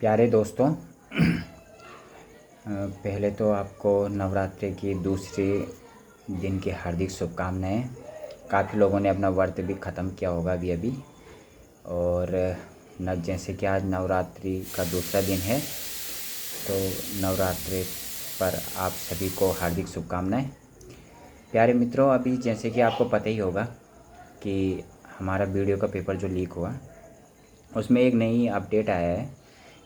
प्यारे दोस्तों, पहले तो आपको नवरात्रि की दूसरे दिन की हार्दिक शुभकामनाएं। काफ़ी लोगों ने अपना व्रत भी ख़त्म किया होगा अभी और न जैसे कि आज नवरात्रि का दूसरा दिन है, तो नवरात्रि पर आप सभी को हार्दिक शुभकामनाएं। प्यारे मित्रों, अभी जैसे कि आपको पता ही होगा कि हमारा वीडियो का पेपर जो लीक हुआ, उसमें एक नई अपडेट आया है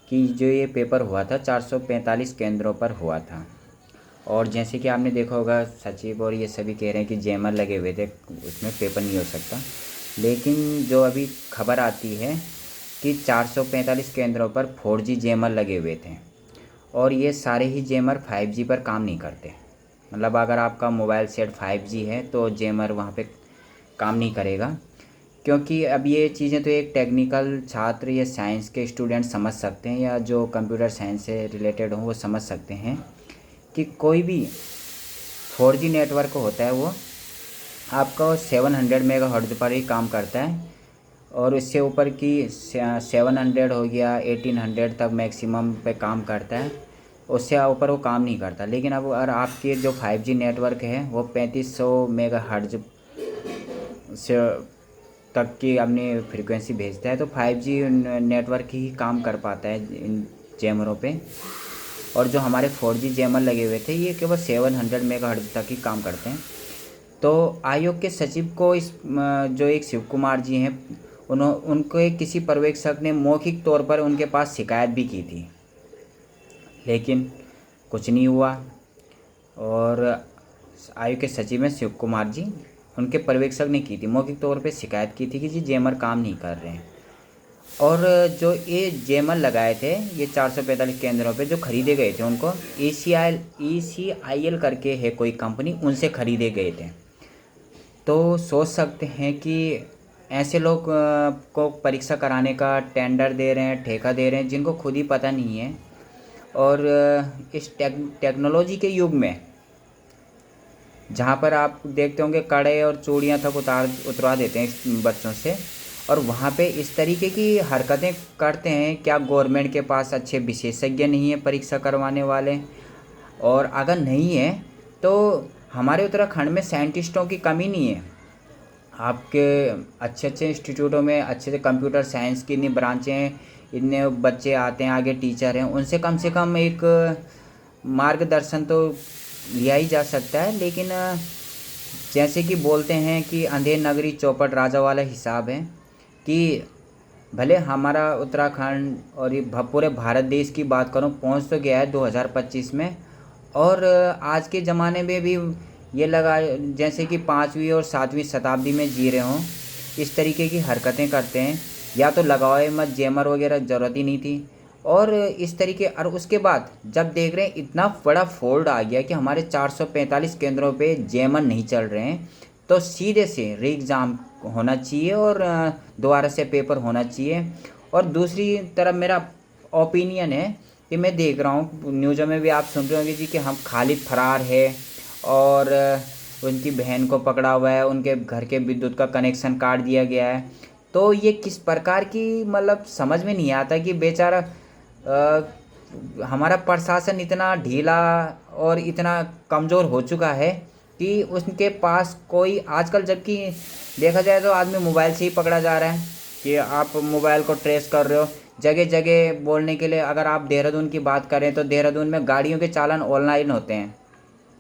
कि जो ये पेपर हुआ था 445 केंद्रों पर हुआ था। और जैसे कि आपने देखा होगा, सचिव और ये सभी कह रहे हैं कि जैमर लगे हुए थे, उसमें पेपर नहीं हो सकता। लेकिन जो अभी खबर आती है कि 445 केंद्रों पर 4G जैमर लगे हुए थे और ये सारे ही जैमर 5G पर काम नहीं करते। मतलब अगर आपका मोबाइल सेट 5G है तो जैमर वहाँ पे काम नहीं करेगा, क्योंकि अब ये चीज़ें तो एक टेक्निकल छात्र या साइंस के स्टूडेंट समझ सकते हैं, या जो कंप्यूटर साइंस से रिलेटेड हो वो समझ सकते हैं कि कोई भी 4G नेटवर्क होता है वो आपका 700 मेगाहर्ट्ज़ पर ही काम करता है, और इससे ऊपर की 700 हो गया 1800 तक मैक्सिमम पे काम करता है। उससे ऊपर वो काम नहीं करता। लेकिन अब अगर आपके जो 5G नेटवर्क है वो 3500 मेगाहर्ट्ज़ से तक की अपनी फ्रीक्वेंसी भेजता है, तो 5G नेटवर्क ही काम कर पाता है इन जैमरों पे। और जो हमारे 4G जैमर लगे हुए थे ये केवल 700 मेगाहर्ट्ज़ तक ही काम करते हैं। तो आयोग के सचिव को जो एक शिव कुमार जी हैं, उनको एक किसी पर्यवेक्षक ने मौखिक तौर पर उनके पास शिकायत भी की थी, लेकिन कुछ नहीं हुआ। और आयोग के सचिव हैं शिव कुमार जी, उनके पर्यवेक्षक ने की थी, मौखिक तौर पे शिकायत की थी कि जी जैमर काम नहीं कर रहे हैं। और जो ये जैमर लगाए थे ये 445 केंद्रों पे जो खरीदे गए थे, उनको ECIL करके है कोई कंपनी, उनसे ख़रीदे गए थे। तो सोच सकते हैं कि ऐसे लोग को परीक्षा कराने का टेंडर दे रहे हैं, ठेका दे रहे हैं, जिनको खुद ही पता नहीं है। और इस टेक्नोलॉजी के युग में जहाँ पर आप देखते होंगे कड़े और चूड़ियाँ तक उतरवा देते हैं बच्चों से, और वहाँ पे इस तरीके की हरकतें करते हैं, क्या गवर्नमेंट के पास अच्छे विशेषज्ञ नहीं है परीक्षा करवाने वाले? और अगर नहीं है तो हमारे उत्तराखंड में साइंटिस्टों की कमी नहीं है। आपके अच्छे अच्छे इंस्टीट्यूटों में अच्छे से कंप्यूटर साइंस की इतनी ब्रांचें हैं, इतने बच्चे आते हैं, आगे टीचर हैं, उनसे कम से कम एक मार्गदर्शन तो लिया ही जा सकता है। लेकिन जैसे कि बोलते हैं कि अंधेर नगरी चौपट राजा वाला हिसाब है कि भले हमारा उत्तराखंड और ये पूरे भारत देश की बात करूं, पहुंच तो गया है 2025 में, और आज के ज़माने में भी ये लगा जैसे कि 5वीं और 7वीं शताब्दी में जी रहे हों। इस तरीके की हरकतें करते हैं, या तो लगाओ मत जैमर वगैरह, ज़रूरत ही नहीं थी। और इस तरीके, और उसके बाद जब देख रहे हैं इतना बड़ा फोल्ड आ गया कि हमारे 445 केंद्रों पे जैमर नहीं चल रहे हैं, तो सीधे से री एग्ज़ाम होना चाहिए और दोबारा से पेपर होना चाहिए। और दूसरी तरफ मेरा ओपिनियन है कि मैं देख रहा हूँ न्यूज़ों में भी आप सुन रहे होंगे जी कि हम खालिद फरार है और उनकी बहन को पकड़ा हुआ है, उनके घर के विद्युत का कनेक्शन काट दिया गया है। तो ये किस प्रकार की, मतलब समझ में नहीं आता कि बेचारा हमारा प्रशासन इतना ढीला और इतना कमज़ोर हो चुका है कि उनके पास कोई आजकल, जबकि देखा जाए तो आदमी मोबाइल से ही पकड़ा जा रहा है कि आप मोबाइल को ट्रेस कर रहे हो जगह जगह बोलने के लिए। अगर आप देहरादून की बात करें तो देहरादून में गाड़ियों के चालान ऑनलाइन होते हैं,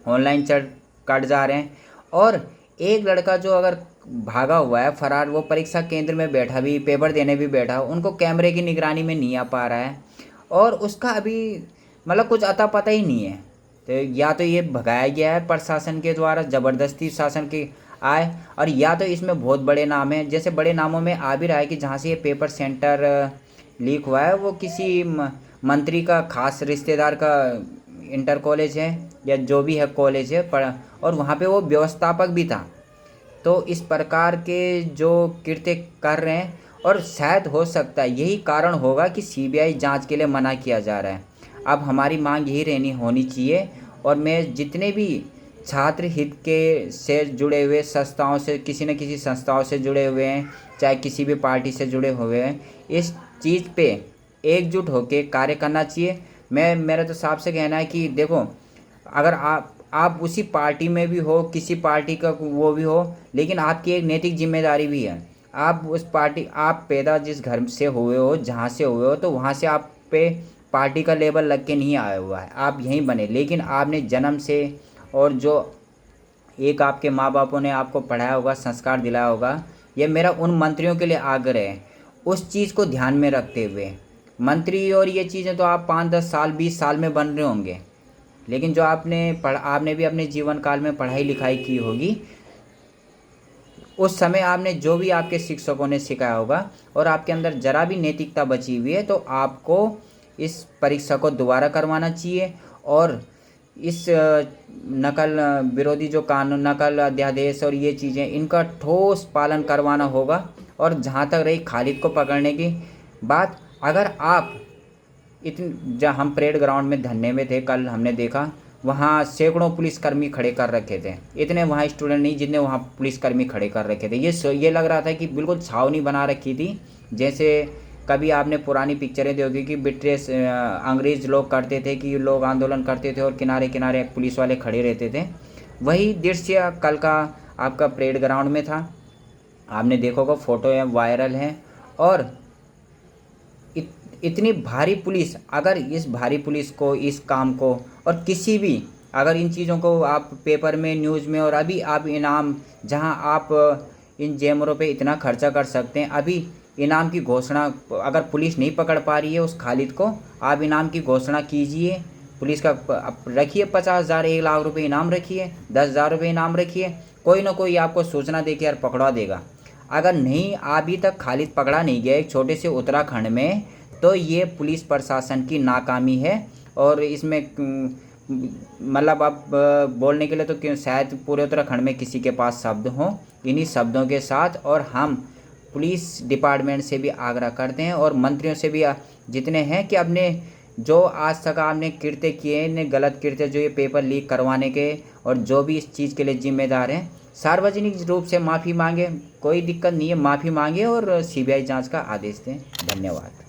ऑनलाइन चढ़ कट जा रहे हैं। और एक लड़का जो अगर भागा हुआ है फरार, वो परीक्षा केंद्र में बैठा भी, पेपर देने भी बैठा, उनको कैमरे की निगरानी में नहीं आ पा रहा है, और उसका अभी मतलब कुछ अता पता ही नहीं है। तो या तो ये भगाया गया है प्रशासन के द्वारा, ज़बरदस्ती शासन की आए, और या तो इसमें बहुत बड़े नाम हैं। जैसे बड़े नामों में आ भी रहा है कि जहाँ से ये पेपर सेंटर लीक हुआ है वो किसी मंत्री का खास रिश्तेदार का इंटर कॉलेज है या जो भी है कॉलेज है, और वहाँ पे वो व्यवस्थापक भी था। तो इस प्रकार के जो कृत्य कर रहे हैं, और शायद हो सकता है यही कारण होगा कि सीबीआई जांच के लिए मना किया जा रहा है। अब हमारी मांग यही रहनी होनी चाहिए, और मैं जितने भी छात्र हित के से जुड़े हुए संस्थाओं से, किसी न किसी संस्थाओं से जुड़े हुए हैं, चाहे किसी भी पार्टी से जुड़े हुए हैं, इस चीज़ पे एकजुट होकर कार्य करना चाहिए। मेरा तो साफ से कहना है कि देखो, अगर आप उसी पार्टी में भी हो, किसी पार्टी का वो भी हो, लेकिन आपकी एक नैतिक जिम्मेदारी भी है। आप उस पार्टी, आप पैदा जिस घर से हुए हो, जहाँ से हुए हो, तो वहाँ से आप पे पार्टी का लेबल लग के नहीं आया हुआ है, आप यहीं बने। लेकिन आपने जन्म से, और जो एक आपके माँ बापों ने आपको पढ़ाया होगा, संस्कार दिलाया होगा, ये मेरा उन मंत्रियों के लिए आग्रह है, उस चीज़ को ध्यान में रखते हुए। मंत्री और ये चीज़ें तो आप 5-10 साल 20 साल में बन रहे होंगे, लेकिन जो आपने भी अपने जीवन काल में पढ़ाई लिखाई की होगी, उस समय आपने जो भी आपके शिक्षकों ने सिखाया होगा और आपके अंदर जरा भी नैतिकता बची हुई है, तो आपको इस परीक्षा को दोबारा करवाना चाहिए। और इस नकल विरोधी जो कानून, नकल अध्यादेश और ये चीज़ें, इनका ठोस पालन करवाना होगा। और जहाँ तक रही खालिद को पकड़ने की बात, अगर आप जहाँ हम परेड ग्राउंड में धरने में थे, कल हमने देखा वहाँ सैकड़ों पुलिसकर्मी खड़े कर रखे थे। इतने वहाँ स्टूडेंट नहीं जितने वहाँ पुलिसकर्मी खड़े कर रखे थे। ये लग रहा था कि बिल्कुल छावनी बना रखी थी, जैसे कभी आपने पुरानी पिक्चरें देखी कि ब्रिटिश अंग्रेज़ लोग करते थे, कि लोग आंदोलन करते थे और किनारे किनारे पुलिस वाले खड़े रहते थे। वही दृश्य कल का आपका परेड ग्राउंड में था। आपने देखा होगा, फ़ोटो है, वायरल है। और इतनी भारी पुलिस, अगर इस भारी पुलिस को, इस काम को, और किसी भी, अगर इन चीज़ों को आप पेपर में, न्यूज़ में, और अभी आप इनाम, जहां आप इन जेमरों पे इतना खर्चा कर सकते हैं, अभी इनाम की घोषणा, अगर पुलिस नहीं पकड़ पा रही है उस खालिद को, आप इनाम की घोषणा कीजिए। पुलिस का रखिए 50,000, 1 लाख रुपये इनाम रखिए, 10,000 रुपये इनाम रखिए। कोई ना कोई आपको सूचना दे के यार पकड़ा देगा। अगर नहीं, अभी तक खालिद पकड़ा नहीं गया एक छोटे से उत्तराखंड में, तो ये पुलिस प्रशासन की नाकामी है। और इसमें मतलब अब बोलने के लिए तो शायद पूरे उत्तराखंड में किसी के पास शब्द हों। इन्हीं शब्दों के साथ और हम पुलिस डिपार्टमेंट से भी आग्रह करते हैं, और मंत्रियों से भी जितने हैं, कि अपने जो आज तक आपने कृत्य किए, ने गलत कृत्य, जो ये पेपर लीक करवाने के, और जो भी इस चीज़ के लिए जिम्मेदार हैं, सार्वजनिक रूप से माफ़ी मांगे। कोई दिक्कत नहीं है, माफ़ी मांगे और सीबीआई जांच का आदेश दें। धन्यवाद।